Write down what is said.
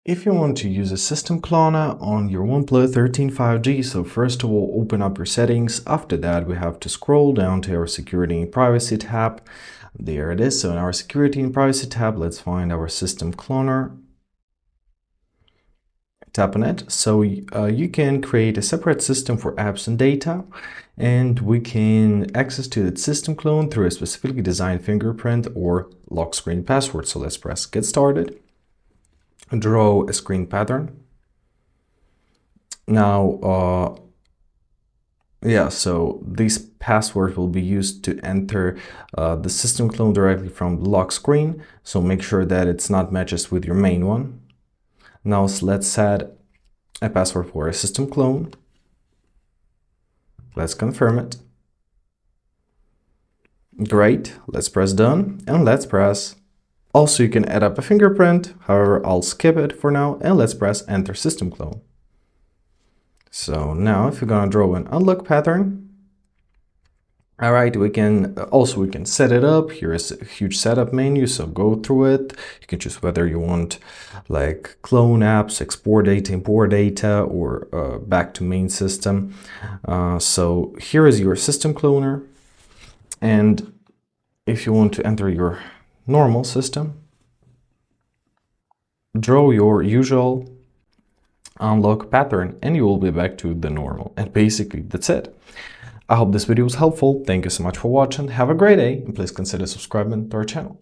If you want to use a system cloner on your OnePlus 13 5G, so first of all, open up your settings. After that, we have to scroll down to our security and privacy tab. There it is. So in our security and privacy tab, let's find our system cloner. Tap on it. So you can create a separate system for apps and data, and we can access to that system clone through a specifically designed fingerprint or lock screen password. So let's press get started. Draw a screen pattern. Now, so this password will be used to enter the system clone directly from the lock screen. So make sure that it's not matches with your main one. Now let's set a password for a system clone. Let's confirm it. Great. Let's press done and let's press. Also, you can add up a fingerprint. However, I'll skip it for now and let's press enter system clone. So now if you're gonna draw an unlock pattern, all right, we can set it up. Here is a huge setup menu, so go through it. You can choose whether you want like clone apps, export data, import data, or back to main system. So here is your system cloner, and if you want to enter your normal system, draw your usual unlock pattern and you will be back to the normal. And basically that's it. I hope this video was helpful. Thank you so much for watching. Have a great day and please consider subscribing to our channel.